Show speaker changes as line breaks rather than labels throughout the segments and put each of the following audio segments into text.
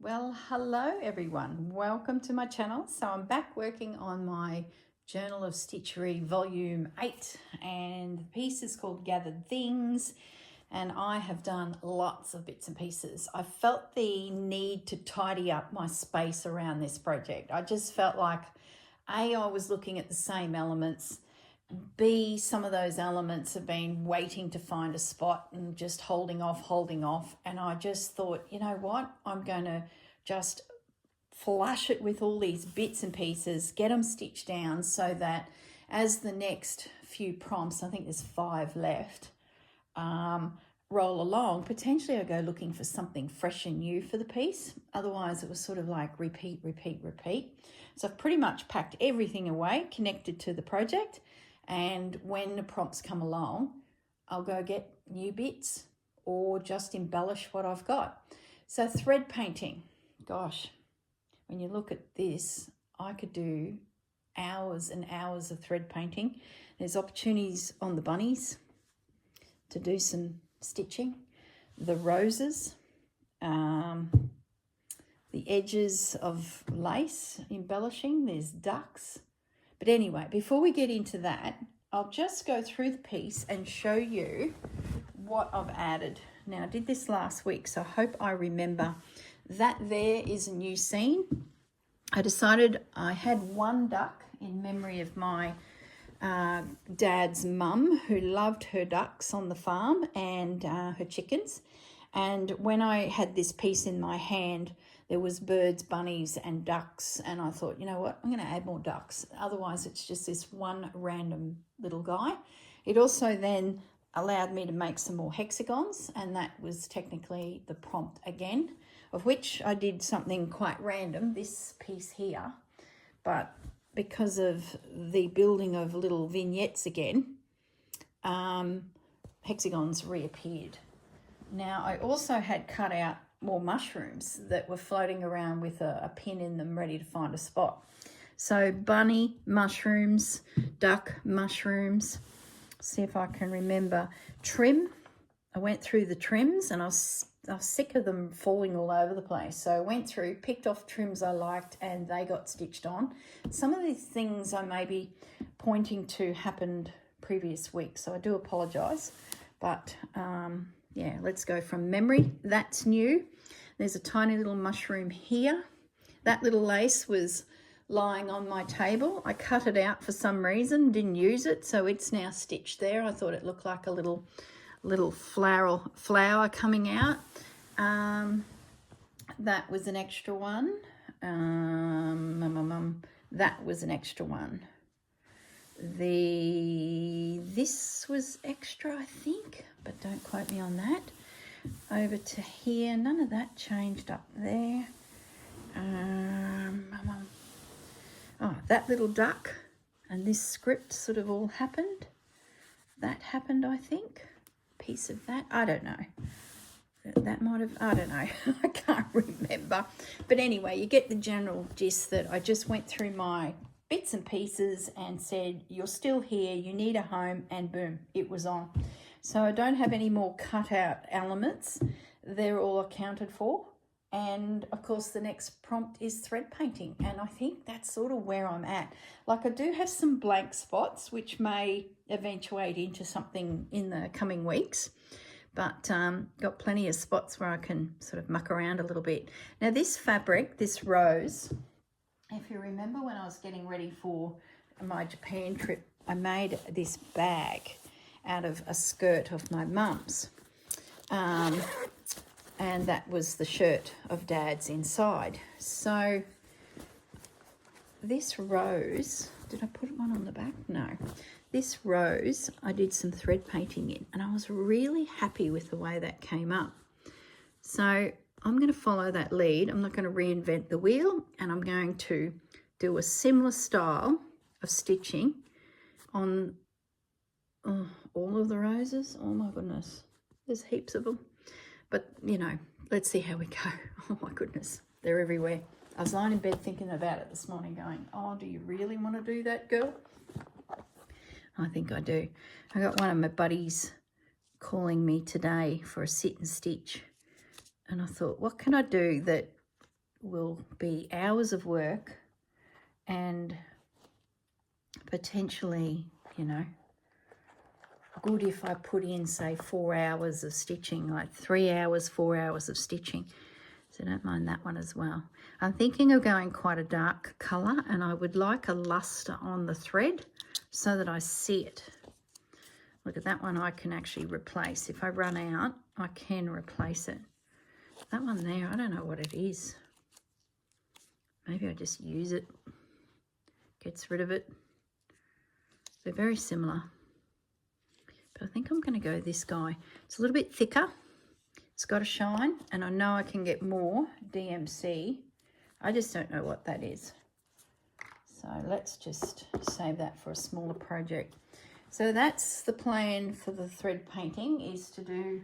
Well, hello everyone. Welcome to my channel. So I'm back working on my Journal of Stitchery Volume 8 and the piece is called Gathered Things, and I have done lots of bits and pieces. I felt the need to tidy up my space around this project. I just felt like I was looking at the same elements. B, some of those elements have been waiting to find a spot and just holding off. And I just thought, you know what? I'm going to just flush it with all these bits and pieces, get them stitched down so that as the next few prompts, I think there's 5 left, roll along, potentially I go looking for something fresh and new for the piece. Otherwise, it was sort of like repeat. So I've pretty much packed everything away, connected to the project. And when the prompts come along, I'll go get new bits or just embellish what I've got. So thread painting, gosh, when you look at this, I could do hours and hours of thread painting. There's opportunities on the bunnies to do some stitching, the roses, the edges of lace embellishing, there's ducks. But anyway, before we get into that, I'll just go through the piece and show you what I've added. Now, I did this last week, so I hope I remember. That there is a new scene. I decided I had one duck in memory of my dad's mum, who loved her ducks on the farm and her chickens. And when I had this piece in my hand, there was birds, bunnies and ducks, and I thought, you know what, I'm going to add more ducks. Otherwise, it's just this one random little guy. It also then allowed me to make some more hexagons, and that was technically the prompt again, of which I did something quite random, this piece here. But because of the building of little vignettes again, hexagons reappeared. Now, I also had cut out more mushrooms that were floating around with a pin in them ready to find a spot. So bunny mushrooms, duck mushrooms. See if I can remember. Trim. I went through the trims and I was sick of them falling all over the place. So I went through, picked off trims I liked, and they got stitched on. Some of these things I may be pointing to happened previous week, so I do apologise. But yeah, let's go from memory. That's new. There's a tiny little mushroom here. That little lace was lying on my table. I cut it out for some reason, didn't use it, so it's now stitched there. I thought it looked like a little flower coming out. That was an extra one. That was an extra one. This was extra, I think, but don't quote me on that. Over to here, none of that changed up there. Oh, that little duck and this script sort of all happened. That happened, I think. Piece of that, I don't know. That might have, I don't know. I can't remember. But anyway, you get the general gist that I just went through my bits and pieces and said, you're still here, you need a home, and boom, it was on. So I don't have any more cut out elements. They're all accounted for. And of course, the next prompt is thread painting. And I think that's sort of where I'm at. Like, I do have some blank spots, which may eventuate into something in the coming weeks. But got plenty of spots where I can sort of muck around a little bit. Now, this fabric, this rose, if you remember when I was getting ready for my Japan trip, I made this bag out of a skirt of my mum's. And that was the shirt of Dad's inside. So this rose, did I put one on the back? No. This rose, I did some thread painting in, and I was really happy with the way that came up. So I'm going to follow that lead. I'm not going to reinvent the wheel, and I'm going to do a similar style of stitching on all of the roses. Oh my goodness, there's heaps of them. But, you know, let's see how we go. Oh, my goodness, they're everywhere. I was lying in bed thinking about it this morning going, oh, do you really want to do that, girl? I think I do. I got one of my buddies calling me today for a sit and stitch. And I thought, what can I do that will be hours of work and potentially, you know, good if I put in, say, 4 hours of stitching, like 3 hours, 4 hours of stitching. So don't mind that one as well. I'm thinking of going quite a dark colour, and I would like a luster on the thread so that I see it. Look at that one, I can actually replace. If I run out, I can replace it. That one there, I don't know what it is. Maybe I just use it, gets rid of it. They're very similar. But I think I'm going to go this guy. It's a little bit thicker. It's got a shine, and I know I can get more DMC. I just don't know what that is. So let's just save that for a smaller project. So that's the plan for the thread painting, is to do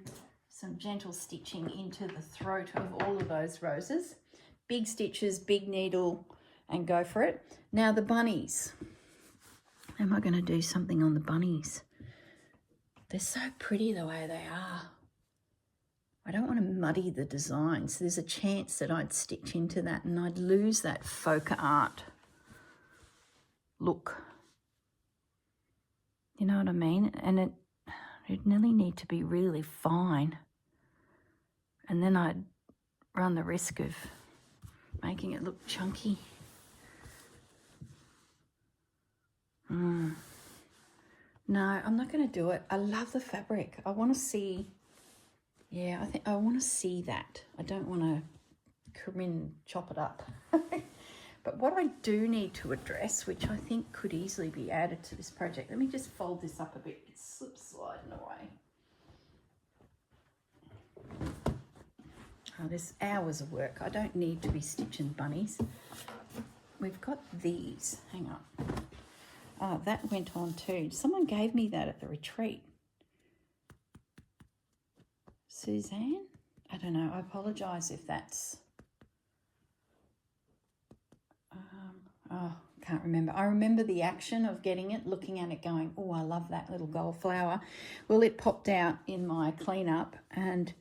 some gentle stitching into the throat of all of those roses. Big stitches, big needle, and go for it. Now the bunnies. Am I going to do something on the bunnies? They're so pretty the way they are. I don't want to muddy the design, so there's a chance that I'd stitch into that and I'd lose that folk art look. You know what I mean? And it'd nearly need to be really fine. And then I'd run the risk of making it look chunky. No, I'm not going to do it. I love the fabric. I want to see, yeah, I think I want to see that. I don't want to Corrine chop it up. But what I do need to address, which I think could easily be added to this project, let me just fold this up a bit. It slips sliding away. Oh, there's hours of work. I don't need to be stitching bunnies. We've got these. Hang on. Oh, that went on too. Someone gave me that at the retreat. Suzanne? I don't know. I apologise if that's... oh, can't remember. I remember the action of getting it, looking at it going, oh, I love that little gold flower. Well, it popped out in my cleanup and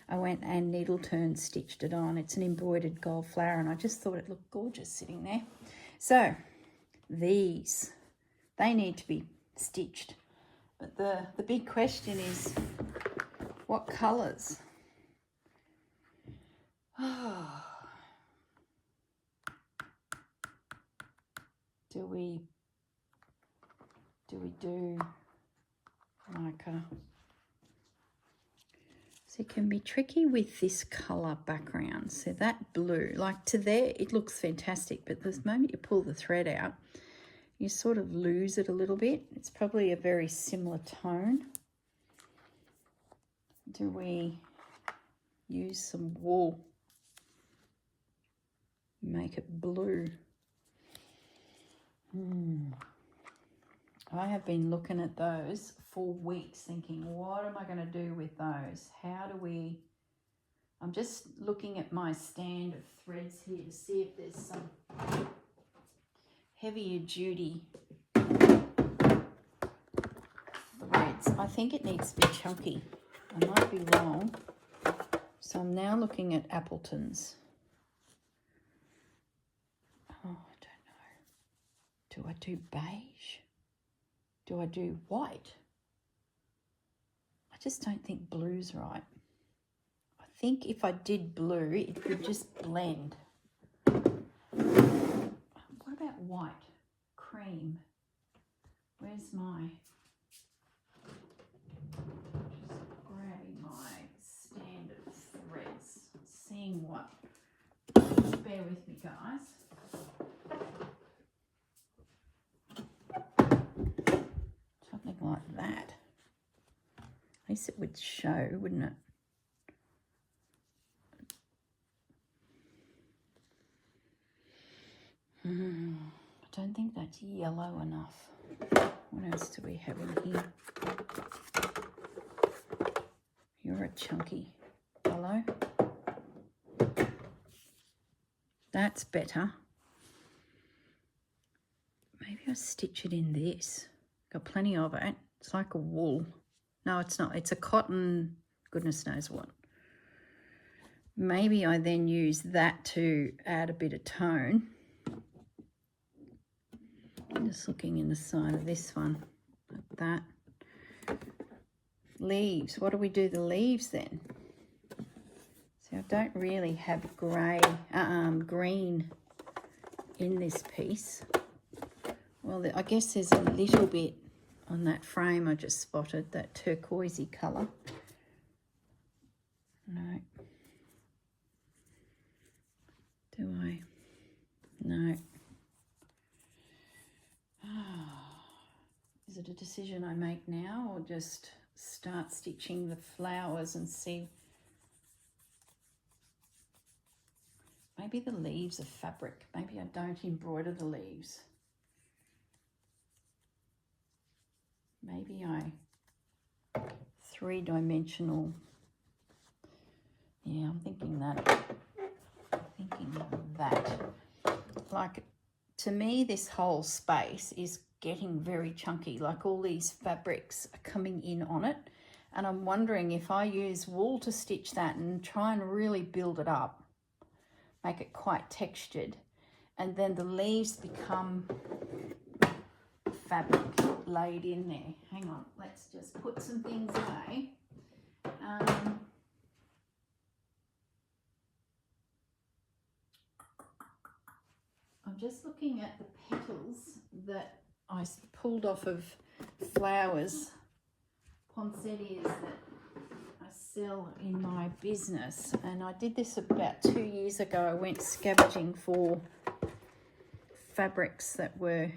I went and needle turn stitched it on. It's an embroidered gold flower and I just thought it looked gorgeous sitting there. So these, they need to be stitched. But the big question is, what colours? Oh. Do we do like a... So it can be tricky with this colour background. So that blue, like to there, it looks fantastic. But the moment you pull the thread out, you sort of lose it a little bit. It's probably a very similar tone. Do we use some wool? Make it blue. I have been looking at those for weeks thinking, what am I going to do with those? How do we... I'm just looking at my stand of threads here to see if there's some heavier duty threads. I think it needs to be chunky. I might be wrong. So I'm now looking at Appletons. Oh, do I do beige? Do I do white? I just don't think blue's right. I think if I did blue, it would just blend. What about white? Cream. Where's my... Just grabbing my standard threads. Seeing what... Just bear with me, guys. Like that. At least it would show, wouldn't it? I don't think that's yellow enough. What else do we have in here? You're a chunky yellow. That's better. Maybe I'll stitch it in this. Got plenty of it. It's like a wool. No, it's not. It's a cotton, goodness knows what. Maybe I then use that to add a bit of tone. I'm just looking in the side of this one, like that. Leaves, what do we do the leaves then? See, I don't really have green in this piece. Well, I guess there's a little bit on that frame I just spotted, that turquoisey colour. No. Do I? No. Is it a decision I make now, or just start stitching the flowers and see? Maybe the leaves are fabric. Maybe I don't embroider the leaves. Maybe I three-dimensional. Yeah, I'm thinking that. Like, to me, this whole space is getting very chunky. Like, all these fabrics are coming in on it. And I'm wondering if I use wool to stitch that and try and really build it up, make it quite textured, and then the leaves become fabric laid in there. Hang on, let's just put some things away. I'm just looking at the petals that I pulled off of flowers, poinsettias that I sell in my business, and I did this about 2 years ago. I went scavenging for fabrics that were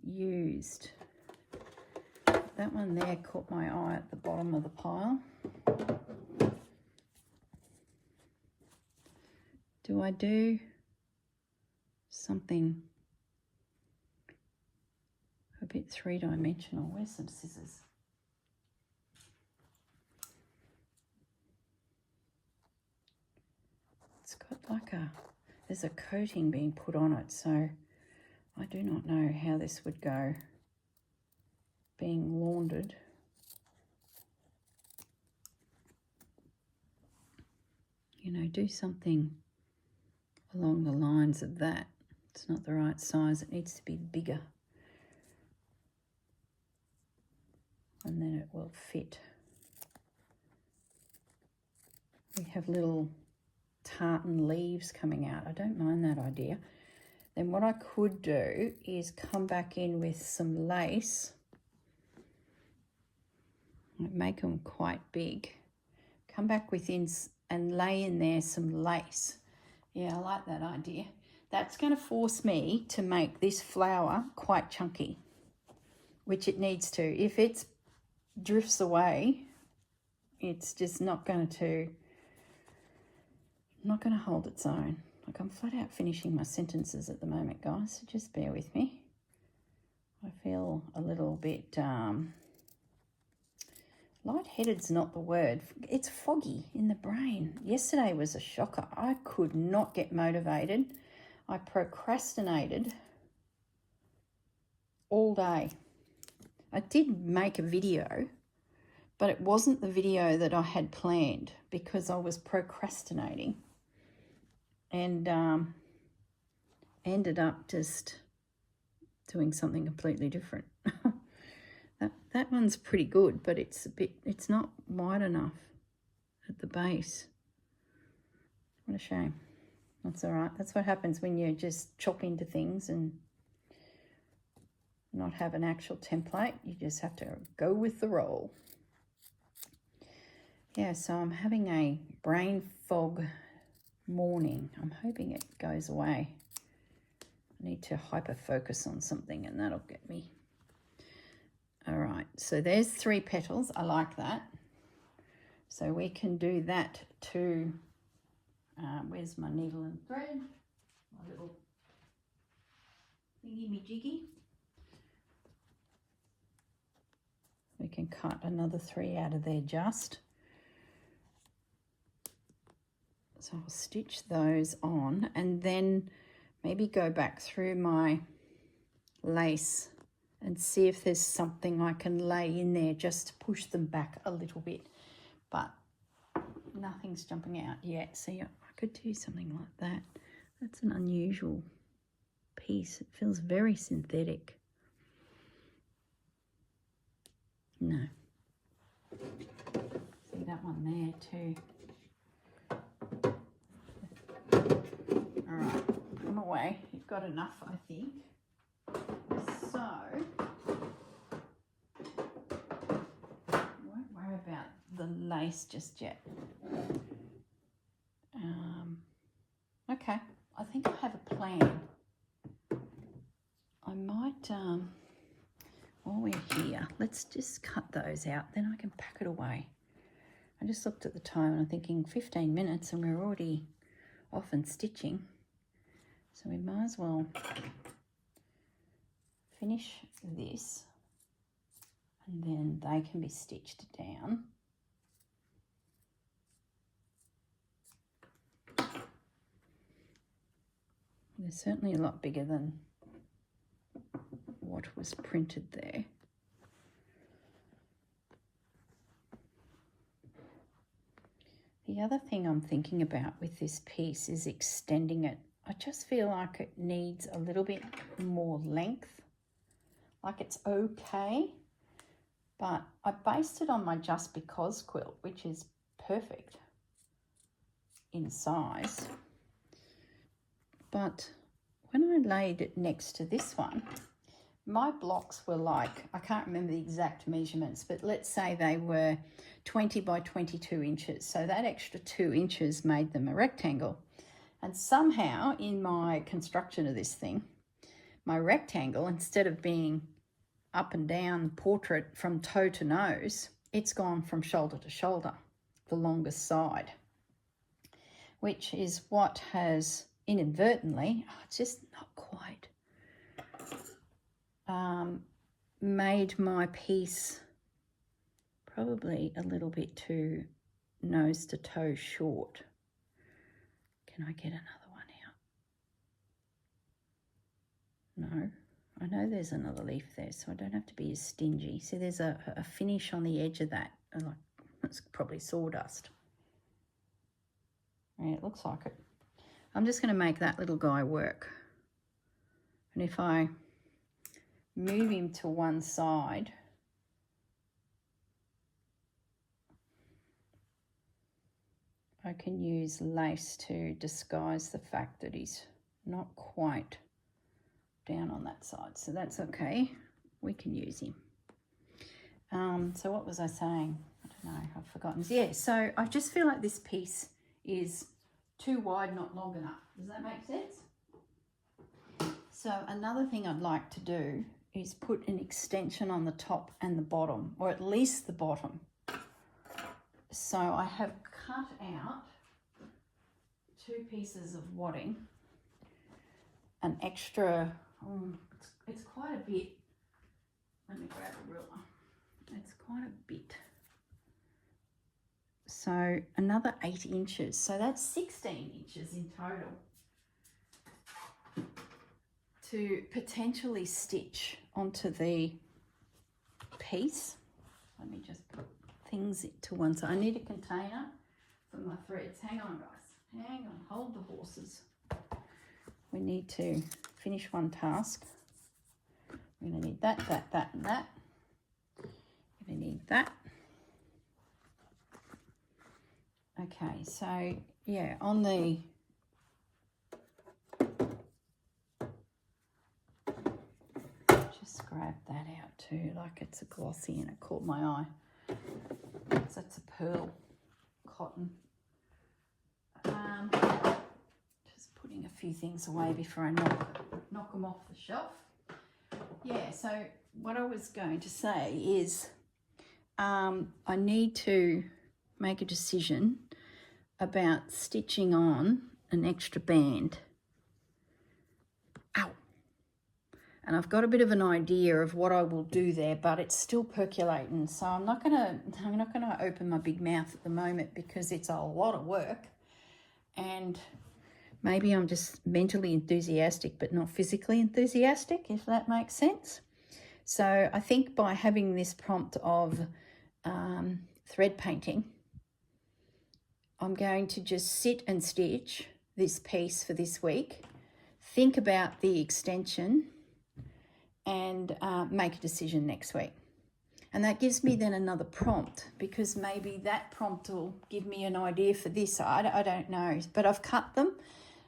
used. That one there caught my eye at the bottom of the pile. Do I do something a bit three-dimensional? Where's some scissors? It's got like there's a coating being put on it, so I do not know how this would go being laundered. You know, do something along the lines of that. It's not the right size, it needs to be bigger. And then it will fit. We have little tartan leaves coming out. I don't mind that idea. Then what I could do is come back in with some lace. Make them quite big. Come back within and lay in there some lace. Yeah, I like that idea. That's going to force me to make this flower quite chunky, which it needs to. If it drifts away, it's just not going to hold its own. Like, I'm flat out finishing my sentences at the moment, guys, so just bear with me. I feel a little bit lightheaded's not the word. It's foggy in the brain. Yesterday was a shocker. I could not get motivated. I procrastinated all day. I did make a video, but it wasn't the video that I had planned because I was procrastinating, and ended up just doing something completely different. That one's pretty good, but it's not wide enough at the base. What a shame. That's all right. That's what happens when you just chop into things and not have an actual template. You just have to go with the roll. Yeah, so I'm having a brain fog morning. I'm hoping it goes away. I need to hyper focus on something and that'll get me. All right, so there's 3 petals. I like that. So we can do that too. Where's my needle and thread? My little thingy-me-jiggy. We can cut another 3 out of there just. So I'll stitch those on and then maybe go back through my lace and see if there's something I can lay in there just to push them back a little bit. But nothing's jumping out yet. See, I could do something like that. That's an unusual piece. It feels very synthetic. No. See that one there too. All right, put them away. You've got enough, I think. So, I won't worry about the lace just yet. Okay, I think I have a plan. I might, while we're here, let's just cut those out, then I can pack it away. I just looked at the time and I'm thinking 15 minutes and we're already off and stitching. So we might as well finish this and then they can be stitched down. They're certainly a lot bigger than what was printed there. The other thing I'm thinking about with this piece is extending it. I just feel like it needs a little bit more length. Like it's okay, but I based it on my Just Because quilt, which is perfect in size. But when I laid it next to this one, my blocks were like, I can't remember the exact measurements, but let's say they were 20 by 22 inches. So that extra 2 inches made them a rectangle. And somehow in my construction of this thing, my rectangle, instead of being up and down portrait from toe to nose, it's gone from shoulder to shoulder, the longest side, which is what has inadvertently, it's just not quite, made my piece probably a little bit too nose to toe short. Can I get another one out? No, I know there's another leaf there, so I don't have to be as stingy. See, there's a finish on the edge of that, like it's probably sawdust. Yeah, it looks like it. I'm just going to make that little guy work. And if I move him to one side, I can use lace to disguise the fact that he's not quite down on that side. So that's okay. We can use him. So what was I saying? I don't know. I've forgotten. Yeah, so I just feel like this piece is too wide, not long enough. Does that make sense? So another thing I'd like to do is put an extension on the top and the bottom, or at least the bottom. So I have cut out 2 pieces of wadding, an extra, it's quite a bit. Let me grab a ruler. It's quite a bit. So another 8 inches. So that's 16 inches in total to potentially stitch onto the piece. Let me just put things to one side. I need a container for my threads. Hang on, guys. Hang on. Hold the horses. We need to finish one task. We're going to need that, that, that, and that. We're going to need that. Okay, so yeah, on the just grab that out too, like it's a glossy and it caught my eye. So that's a pearl cotton. Just putting a few things away before I knock them off the shelf. Yeah, so what I was going to say is I need to make a decision about stitching on an extra band. Ow! And I've got a bit of an idea of what I will do there, but it's still percolating. So I'm not gonna open my big mouth at the moment because it's a lot of work. And maybe I'm just mentally enthusiastic, but not physically enthusiastic, if that makes sense. So I think by having this prompt of thread painting, I'm going to just sit and stitch this piece for this week, think about the extension, and make a decision next week. And that gives me then another prompt, because maybe that prompt will give me an idea for this. I don't know, but I've cut them.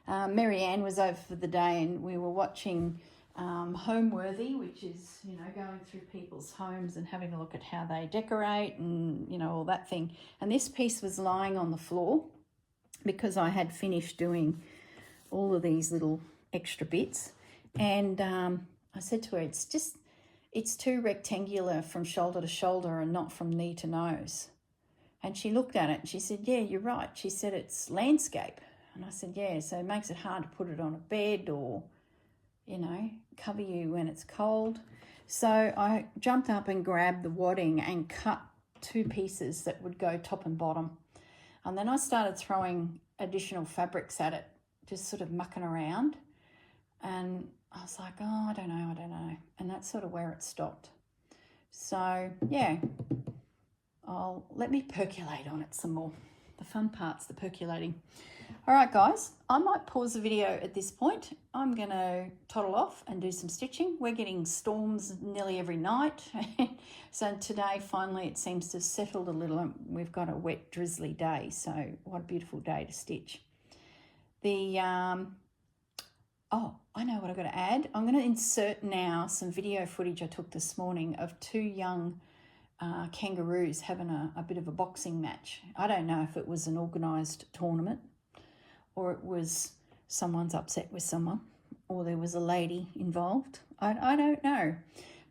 Mary Ann was over for the day and we were watching Homeworthy, which is, you know, going through people's homes and having a look at how they decorate and, you know, all that thing. And this piece was lying on the floor because I had finished doing all of these little extra bits. And I said to her, it's too rectangular from shoulder to shoulder and not from knee to nose. And she looked at it and she said, yeah, you're right. She said, it's landscape. And I said, yeah, so it makes it hard to put it on a bed or, you know, cover you when it's cold. So I jumped up and grabbed the wadding and cut 2 pieces that would go top and bottom. And then I started throwing additional fabrics at it, just sort of mucking around. And I was like, oh, I don't know. And that's sort of where it stopped. So, yeah, let me percolate on it some more. The fun part's the percolating. All right, guys, I might pause the video at this point. I'm going to toddle off and do some stitching. We're getting storms nearly every night. So today, finally, it seems to have settled a little. We've got a wet, drizzly day. So what a beautiful day to stitch. Oh, I know what I've got to add. I'm going to insert now some video footage I took this morning of 2 young kangaroos having a bit of a boxing match. I don't know if it was an organised tournament or it was someone's upset with someone or there was a lady involved. I don't know.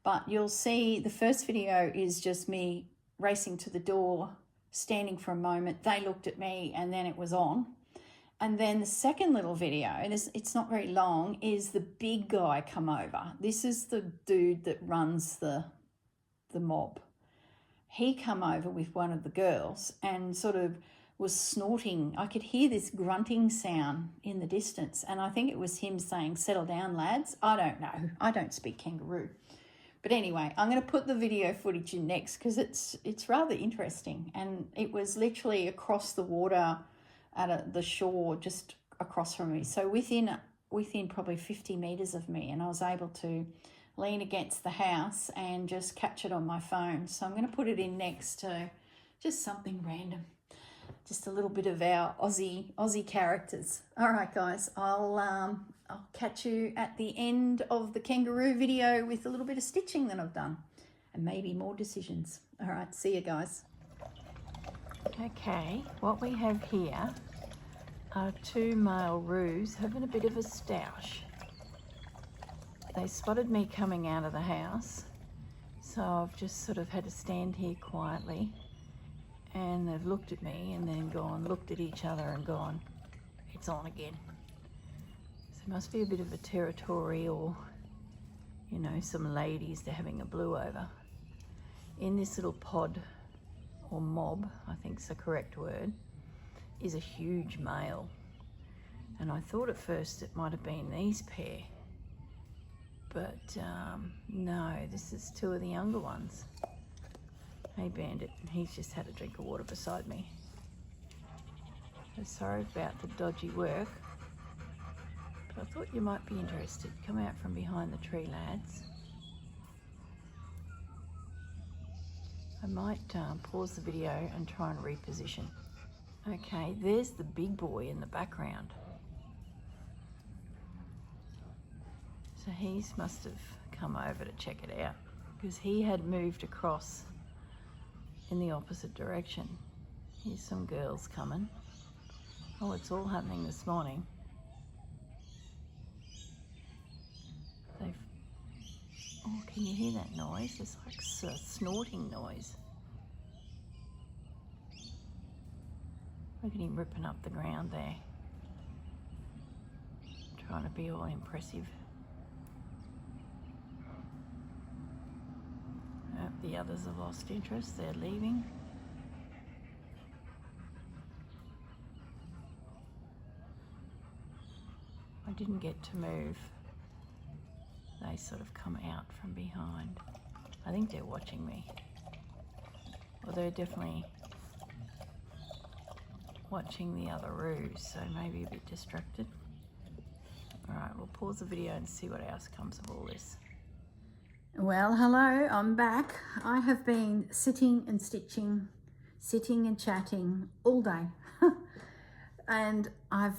But you'll see the first video is just me racing to the door, standing for a moment. They looked at me and then it was on. And then the second little video, and it's not very long, is the big guy come over. This is the dude that runs the mob. He come over with one of the girls and sort of was snorting. I could hear this grunting sound in the distance, and I think it was him saying, settle down, lads. I don't know. I don't speak kangaroo. But anyway, I'm going to put the video footage in next because it's rather interesting. And it was literally across the water at the shore just across from me. So within probably 50 metres of me, and I was able to lean against the house and just catch it on my phone. So I'm going to put it in next to just something random. Just a little bit of our Aussie characters. All right, guys, I'll catch you at the end of the kangaroo video with a little bit of stitching that I've done and maybe more decisions. All right, see you guys. Okay, what we have here are 2 male roos having a bit of a stoush. They spotted me coming out of the house, so I've just sort of had to stand here quietly, and they've looked at me and then looked at each other and gone, it's on again. So it must be a bit of a territory, or, you know, some ladies they're having a blue over. In this little pod, or mob, I think is the correct word, is a huge male. And I thought at first it might have been these pair, but no, this is 2 of the younger ones. Hey Bandit, he's just had a drink of water beside me. So sorry about the dodgy work, but I thought you might be interested. Come out from behind the tree, lads. I might pause the video and try and reposition. Okay, there's the big boy in the background. So he must have come over to check it out because he had moved across in the opposite direction. Here's some girls coming. Oh, it's all happening this morning. Oh, can you hear that noise? It's like a snorting noise. Look at him ripping up the ground there. Trying to be all impressive. The others have lost interest, they're leaving. I didn't get to move. They sort of come out from behind. I think they're watching me. Well, they're definitely watching the other roos, so maybe a bit distracted. All right, we'll pause the video and see what else comes of all this. Well, hello, I'm back. I have been sitting and stitching, sitting and chatting all day. And I've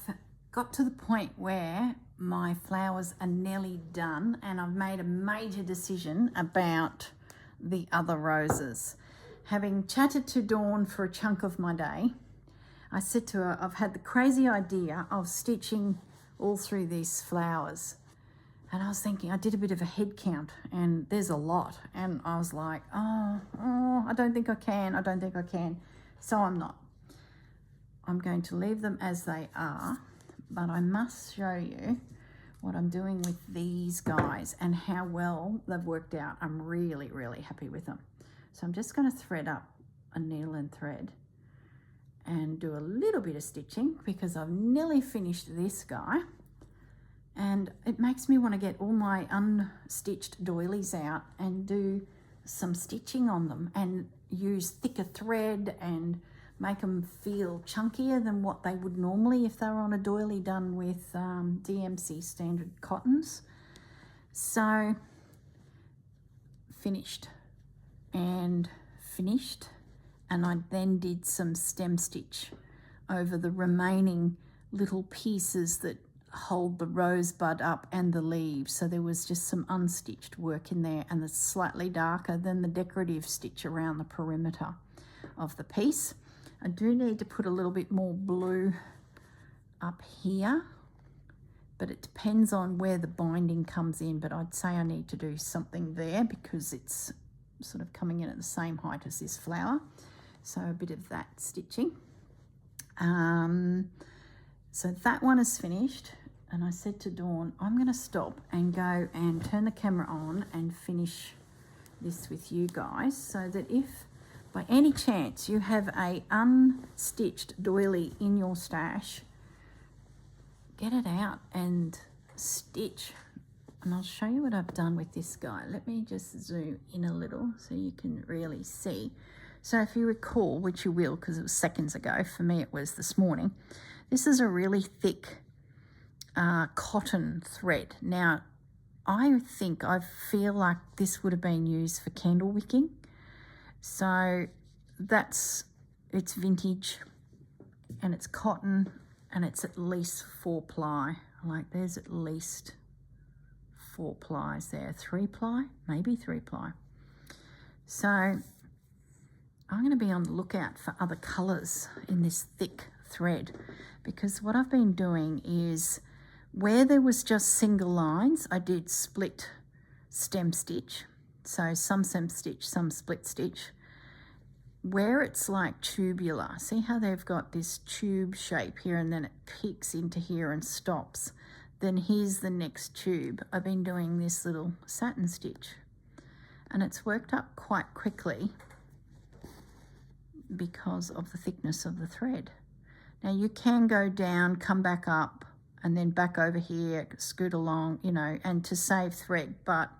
got to the point where my flowers are nearly done, and I've made a major decision about the other roses. Having chatted to Dawn for a chunk of my day, I said to her, I've had the crazy idea of stitching all through these flowers. And I was thinking, I did a bit of a head count, and there's a lot. And I was like, oh, I don't think I can. So I'm not. I'm going to leave them as they are, but I must show you what I'm doing with these guys and how well they've worked out. I'm really, really happy with them. So I'm just going to thread up a needle and thread and do a little bit of stitching because I've nearly finished this guy, and it makes me want to get all my unstitched doilies out and do some stitching on them and use thicker thread and make them feel chunkier than what they would normally if they were on a doily done with DMC standard cottons. So finished, and I then did some stem stitch over the remaining little pieces that hold the rosebud up and the leaves. So there was just some unstitched work in there, and it's slightly darker than the decorative stitch around the perimeter of the piece. I do need to put a little bit more blue up here, but it depends on where the binding comes in, but I'd say I need to do something there because it's sort of coming in at the same height as this flower. So a bit of that stitching. So that one is finished, and I said to Dawn, I'm going to stop and go and turn the camera on and finish this with you guys, so that if by any chance you have a unstitched doily in your stash, get it out and stitch. And I'll show you what I've done with this guy. Let me just zoom in a little so you can really see. So if you recall, which you will because it was seconds ago, for me it was this morning, this is a really thick cotton thread. Now, I feel like this would have been used for candle wicking. So it's vintage, and it's cotton, and it's at least 4 ply. Like there's at least 4 plies there, 3 ply, maybe 3 ply. So I'm going to be on the lookout for other colours in this thick thread, because what I've been doing is where there was just single lines, I did split stem stitch. So some stem stitch, some split stitch. Where it's like tubular, see how they've got this tube shape here and then it peaks into here and stops. Then here's the next tube. I've been doing this little satin stitch, and it's worked up quite quickly because of the thickness of the thread. Now you can go down, come back up, and then back over here, scoot along, you know, and to save thread, but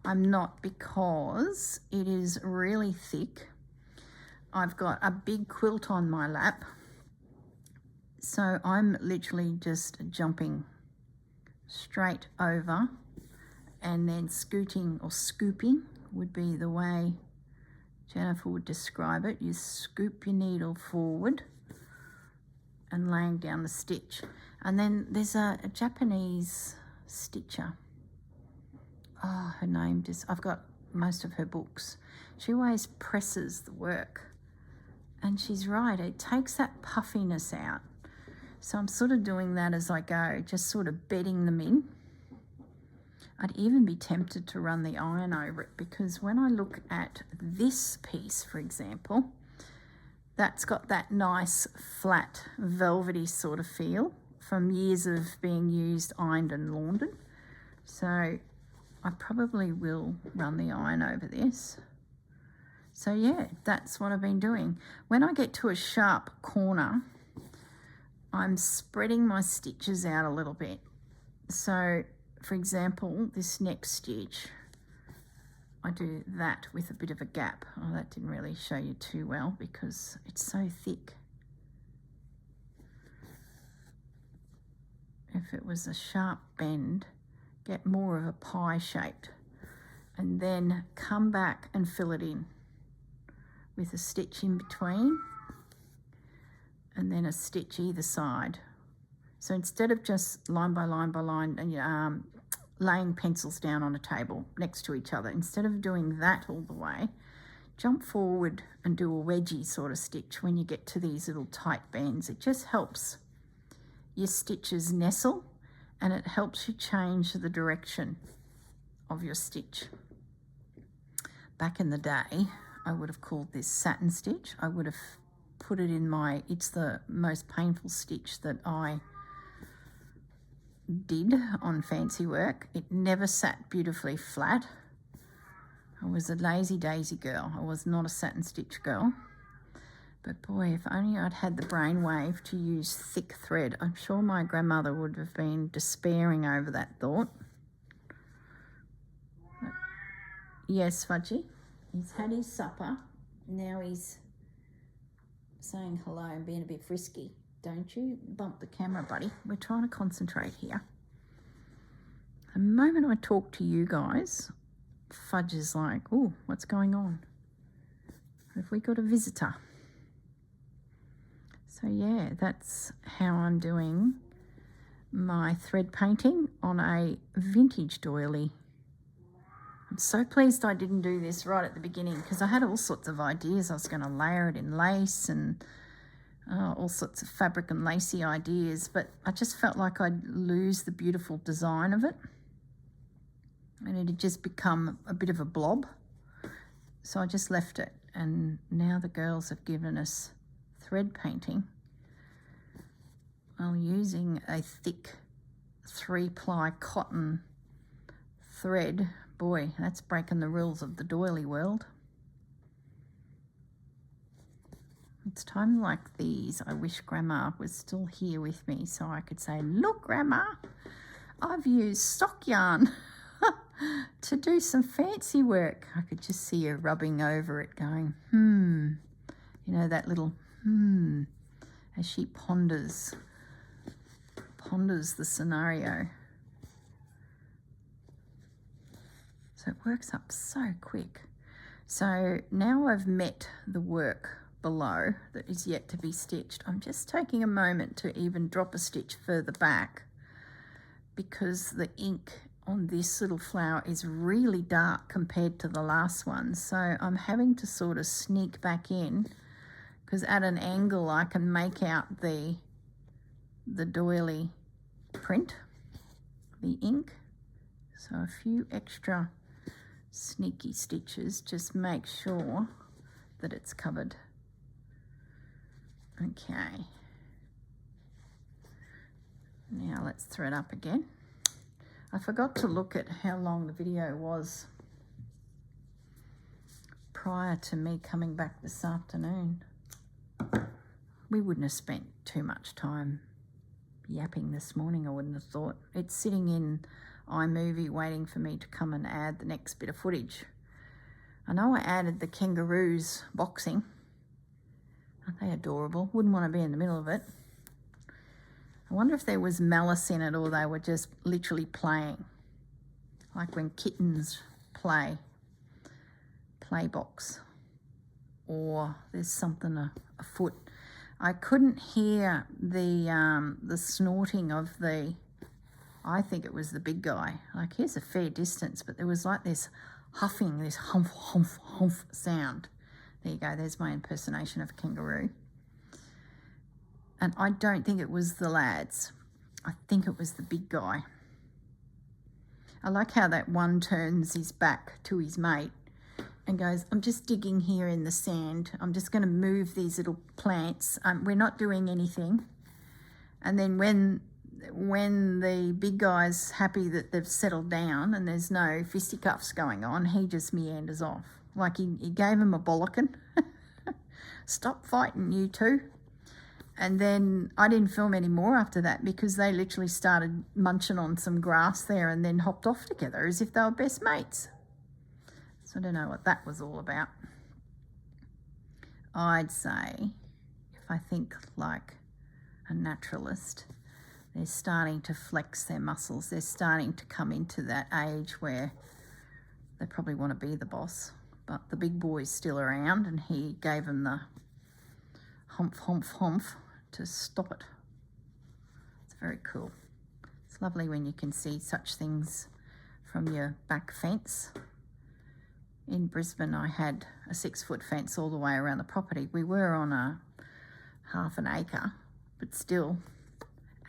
I'm not, because it is really thick. I've got a big quilt on my lap, so I'm literally just jumping straight over and then scooting, or scooping would be the way Jennifer would describe it. You scoop your needle forward and laying down the stitch. And then there's a Japanese stitcher. Oh, her name I've got most of her books. She always presses the work. And she's right, it takes that puffiness out. So I'm sort of doing that as I go, just sort of bedding them in. I'd even be tempted to run the iron over it, because when I look at this piece, for example, that's got that nice flat velvety sort of feel from years of being used, ironed and laundered. So I probably will run the iron over this. So yeah, that's what I've been doing. When I get to a sharp corner, I'm spreading my stitches out a little bit. So for example, this next stitch, I do that with a bit of a gap. Oh, that didn't really show you too well because it's so thick. if it was a sharp bend, get more of a pie shaped, and then come back and fill it in with a stitch in between and then a stitch either side. So instead of just line by line by line and laying pencils down on a table next to each other, instead of doing that all the way, jump forward and do a wedgie sort of stitch when you get to these little tight bends. It just helps your stitches nestle, and it helps you change the direction of your stitch. Back in the day, I would have called this satin stitch. I would have put it in my, it's the most painful stitch that I did on fancy work. It never sat beautifully flat. I was a lazy daisy girl. I was not a satin stitch girl. But boy, if only I'd had the brainwave to use thick thread. I'm sure my grandmother would have been despairing over that thought. But yes, Fudgy, he's had his supper. Now he's saying hello and being a bit frisky. Don't you bump the camera, buddy. We're trying to concentrate here. The moment I talk to you guys, Fudge is like, oh, what's going on? Have we got a visitor? So yeah, that's how I'm doing my thread painting on a vintage doily. I'm so pleased I didn't do this right at the beginning, because I had all sorts of ideas. I was going to layer it in lace and all sorts of fabric and lacy ideas, but I just felt like I'd lose the beautiful design of it, and it had just become a bit of a blob. So I just left it, and now the girls have given us thread painting while using a thick 3-ply cotton thread. Boy, that's breaking the rules of the doily world. It's times like these I wish Grandma was still here with me, so I could say, look Grandma, I've used sock yarn to do some fancy work. I could just see her rubbing over it going, you know, that little as she ponders the scenario. So it works up so quick. So now I've met the work below that is yet to be stitched. I'm just taking a moment to even drop a stitch further back, because the ink on this little flower is really dark compared to the last one. So I'm having to sort of sneak back in, because at an angle I can make out the doily print, the ink. So a few extra sneaky stitches, just make sure that it's covered. Okay, now let's thread up again. I forgot to look at how long the video was prior to me coming back this afternoon. We wouldn't have spent too much time yapping this morning, I wouldn't have thought. It's sitting in iMovie waiting for me to come and add the next bit of footage. I know I added the kangaroos boxing. Aren't they adorable? Wouldn't want to be in the middle of it. I wonder if there was malice in it, or they were just literally playing, like when kittens play box, or there's something afoot. I couldn't hear the snorting of the, I think it was the big guy. Like, here's a fair distance, but there was like this huffing, this humph, humph, humph sound. There you go, there's my impersonation of a kangaroo. And I don't think it was the lads. I think it was the big guy. I like how that one turns his back to his mate and goes, I'm just digging here in the sand. I'm just going to move these little plants. We're not doing anything. And then when the big guy's happy that they've settled down and there's no fisticuffs going on, he just meanders off. Like he gave him a bollocking. Stop fighting, you two. And then I didn't film any more after that, because they literally started munching on some grass there and then hopped off together as if they were best mates. So I don't know what that was all about. I'd say, if I think like a naturalist, they're starting to flex their muscles. They're starting to come into that age where they probably want to be the boss. But the big boy's still around, and he gave them the humph, humph, humph to stop it. It's very cool. It's lovely when you can see such things from your back fence. In Brisbane, I had a 6-foot fence all the way around the property. We were on a half an acre, but still,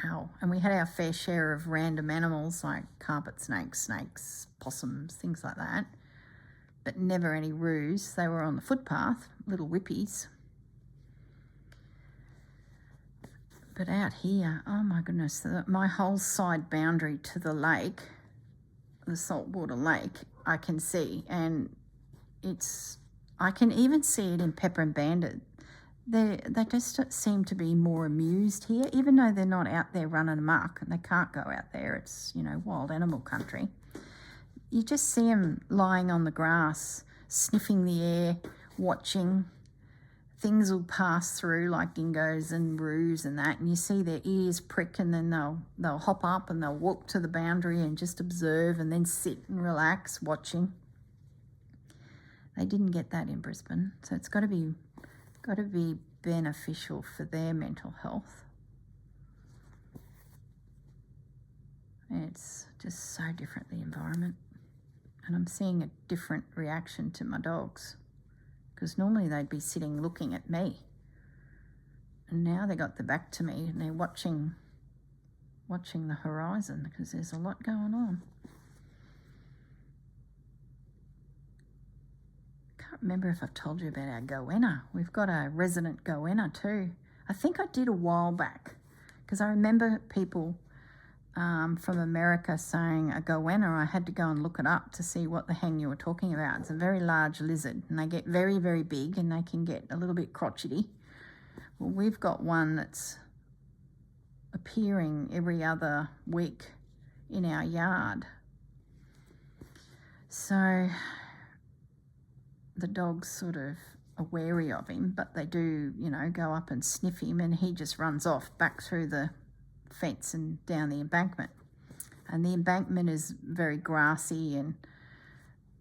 ow. And we had our fair share of random animals like carpet snakes, possums, things like that. But never any roos. They were on the footpath, little whippies. But out here, oh my goodness, my whole side boundary to the lake, the saltwater lake, I can see. And I can even see it in Pepper and Bandit. They just seem to be more amused here, even though they're not out there running amok and they can't go out there. It's, you know, wild animal country. You just see them lying on the grass, sniffing the air, watching. Things will pass through like dingoes and roos and that, and you see their ears prick, and then they'll hop up and they'll walk to the boundary and just observe and then sit and relax watching. They didn't get that in Brisbane, so it's got to be beneficial for their mental health. It's just so different, the environment. And I'm seeing a different reaction to my dogs, because normally they'd be sitting looking at me. And now they got their back to me and they're watching the horizon, because there's a lot going on. Can't remember if I've told you about our goanna. We've got a resident goanna too. I think I did a while back, because I remember people from America saying a goanna. I had to go and look it up to see what the hang you were talking about. It's a very large lizard, and they get very, very big, and they can get a little bit crotchety. Well, we've got one that's appearing every other week in our yard. So the dogs sort of are wary of him, but they do, you know, go up and sniff him, and he just runs off back through the fence and down the embankment. And the embankment is very grassy and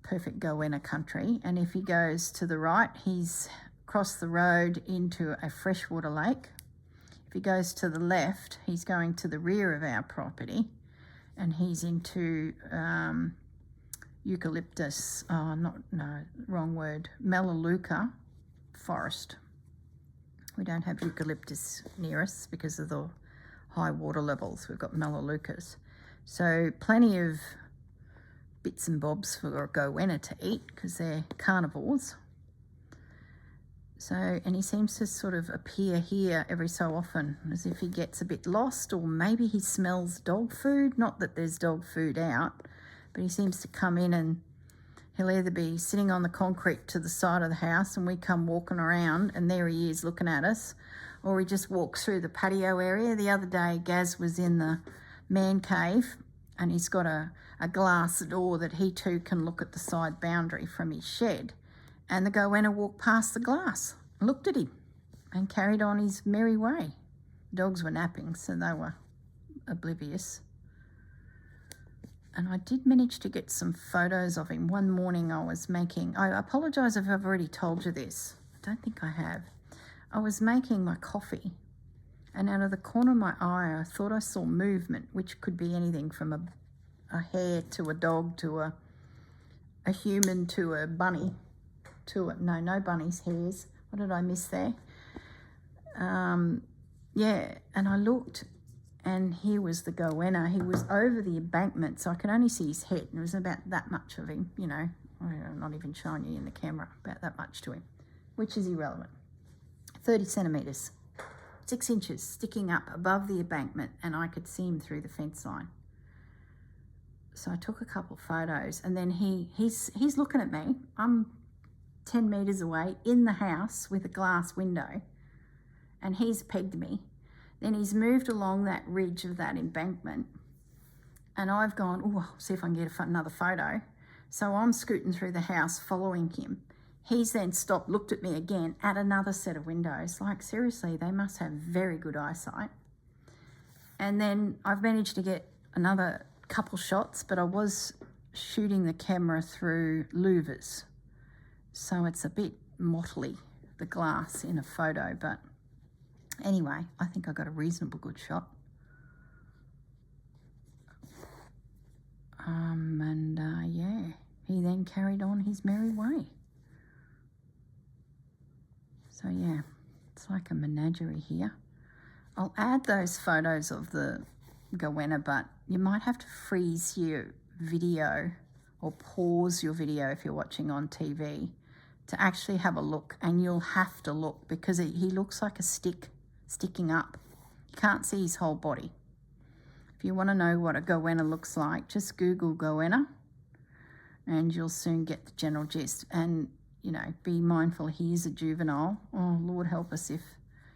perfect goanna country. And if he goes to the right, he's crossed the road into a freshwater lake. If he goes to the left, he's going to the rear of our property, and he's into eucalyptus, melaleuca forest. We don't have eucalyptus near us because of the high water levels. We've got melaleucas. So plenty of bits and bobs for a goanna to eat, because they're carnivores. So, and he seems to sort of appear here every so often, as if he gets a bit lost, or maybe he smells dog food. Not that there's dog food out, but he seems to come in, and he'll either be sitting on the concrete to the side of the house and we come walking around and there he is looking at us, or he just walks through the patio area. The other day, Gaz was in the man cave, and he's got a glass door that he too can look at the side boundary from his shed. And the goanna walked past the glass, looked at him, and carried on his merry way. Dogs were napping, so they were oblivious. And I did manage to get some photos of him. One morning I apologise if I've already told you this. I don't think I have. I was making my coffee, and out of the corner of my eye, I thought I saw movement, which could be anything from a hare to a dog to a human to a bunny to no bunnies, hares. What did I miss there? Yeah, and I looked, and here was the goanna. He was over the embankment, so I could only see his head, and it was about that much of him, you know. I'm not even showing you in the camera, about that much to him, which is irrelevant. 30 centimetres, 6 inches sticking up above the embankment, and I could see him through the fence line. So I took a couple of photos, and then he's looking at me. I'm 10 metres away in the house with a glass window, and he's pegged me. Then he's moved along that ridge of that embankment, and I've gone, oh, I'll see if I can get another photo. So I'm scooting through the house following him. He's then stopped, looked at me again at another set of windows. Like, seriously, they must have very good eyesight. And then I've managed to get another couple shots, but I was shooting the camera through louvers, so it's a bit mottly, the glass in a photo, but anyway, I think I got a reasonable good shot. Yeah, he then carried on his merry way. So yeah, it's like a menagerie here. I'll add those photos of the goanna, but you might have to freeze your video or pause your video if you're watching on TV to actually have a look, and you'll have to look because he looks like a stick sticking up. You can't see his whole body. If you want to know what a goanna looks like, just Google goanna and you'll soon get the general gist. And, you know, be mindful he is a juvenile. Oh, Lord help us if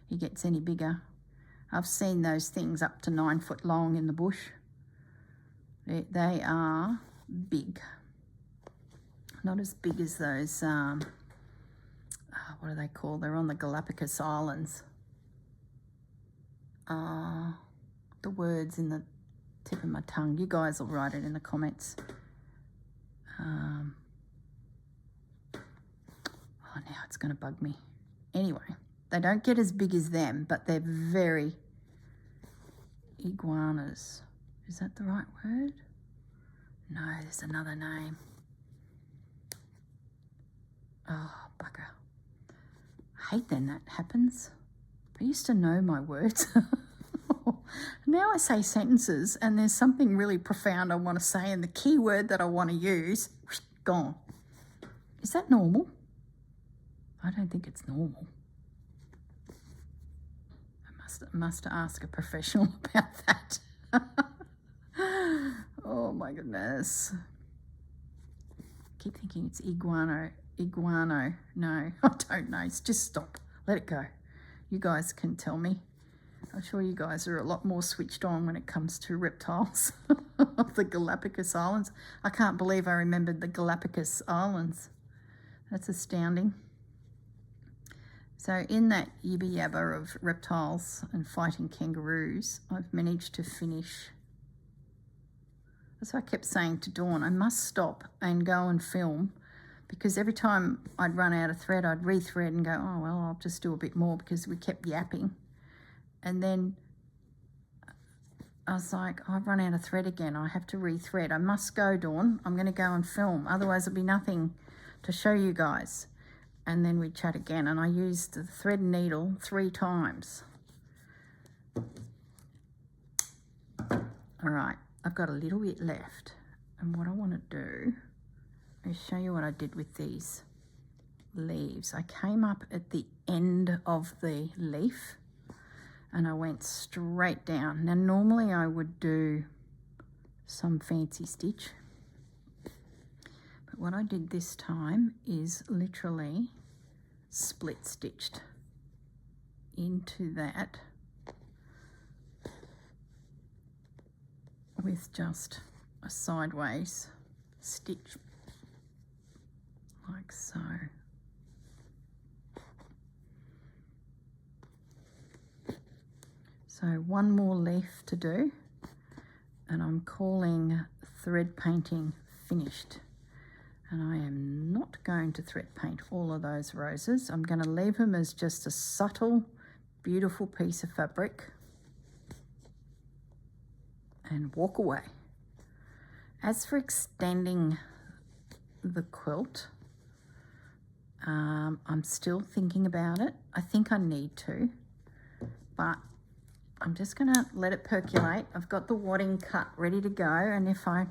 he gets any bigger. I've seen those things up to 9 foot long in the bush. They are big. Not as big as those, what are they called? They're on the Galapagos Islands. The words in the tip of my tongue. You guys will write it in the comments. Oh, now it's going to bug me. Anyway, they don't get as big as them, but they're very iguanas. Is that the right word? No, there's another name. Oh, bugger. I hate when that happens. I used to know my words. Now I say sentences and there's something really profound I want to say and the key word that I want to use, gone. Is that normal? I don't think it's normal. I must ask a professional about that. Oh my goodness. I keep thinking it's iguano. No, I don't know. Just stop. Let it go. You guys can tell me. I'm sure you guys are a lot more switched on when it comes to reptiles of the Galapagos Islands. I can't believe I remembered the Galapagos Islands. That's astounding. So in that yibba yabba of reptiles and fighting kangaroos, I've managed to finish. That's why I kept saying to Dawn, I must stop and go and film, because every time I'd run out of thread, I'd rethread and go, oh, well, I'll just do a bit more, because we kept yapping. And then I was like, oh, I've run out of thread again. I have to rethread. I must go, Dawn. I'm going to go and film. Otherwise, there'll be nothing to show you guys. And then we chat again. And I used the thread needle 3 times. All right. I've got a little bit left. And what I want to do is show you what I did with these leaves. I came up at the end of the leaf and I went straight down. Now normally I would do some fancy stitch, but what I did this time is literally split stitched into that with just a sideways stitch like so. So one more leaf to do, and I'm calling thread painting finished. And I am not going to thread paint all of those roses. I'm going to leave them as just a subtle, beautiful piece of fabric and walk away. As for extending the quilt, I'm still thinking about it. I think I need to, but I'm just going to let it percolate. I've got the wadding cut ready to go, and if I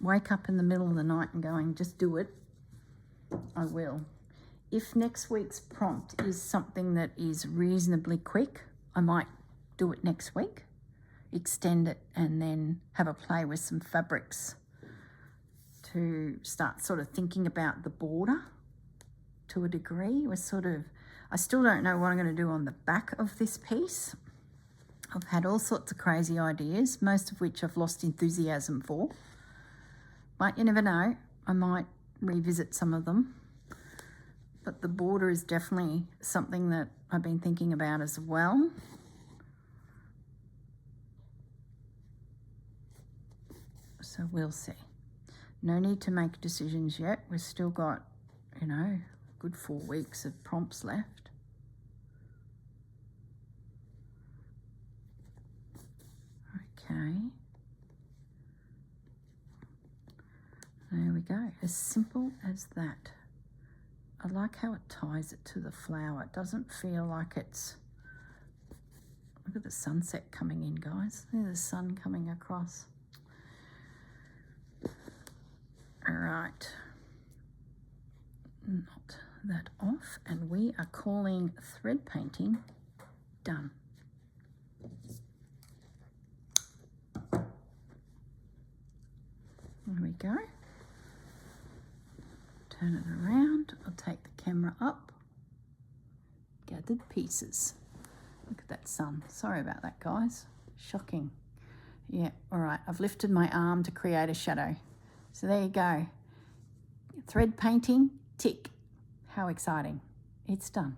wake up in the middle of the night and going, just do it, I will. If next week's prompt is something that is reasonably quick, I might do it next week, extend it, and then have a play with some fabrics to start sort of thinking about the border to a degree. I still don't know what I'm going to do on the back of this piece. I've had all sorts of crazy ideas, most of which I've lost enthusiasm for. But you never know, I might revisit some of them. But the border is definitely something that I've been thinking about as well. So we'll see. No need to make decisions yet. We've still got, you know, a good 4 weeks of prompts left. Okay. There we go. As simple as that. I like how it ties it to the flower. It doesn't feel like it's... Look at the sunset coming in, guys. There's the sun coming across. All right. Knot that off, and we are calling thread painting done. There we go. Turn it around. I'll take the camera up. Gathered pieces. Look at that sun. Sorry about that, guys. Shocking. Yeah, all right. I've lifted my arm to create a shadow. So there you go. Thread painting, tick. How exciting. It's done.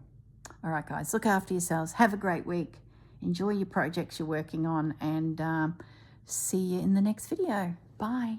All right, guys, look after yourselves. Have a great week. Enjoy your projects you're working on, and see you in the next video. Bye.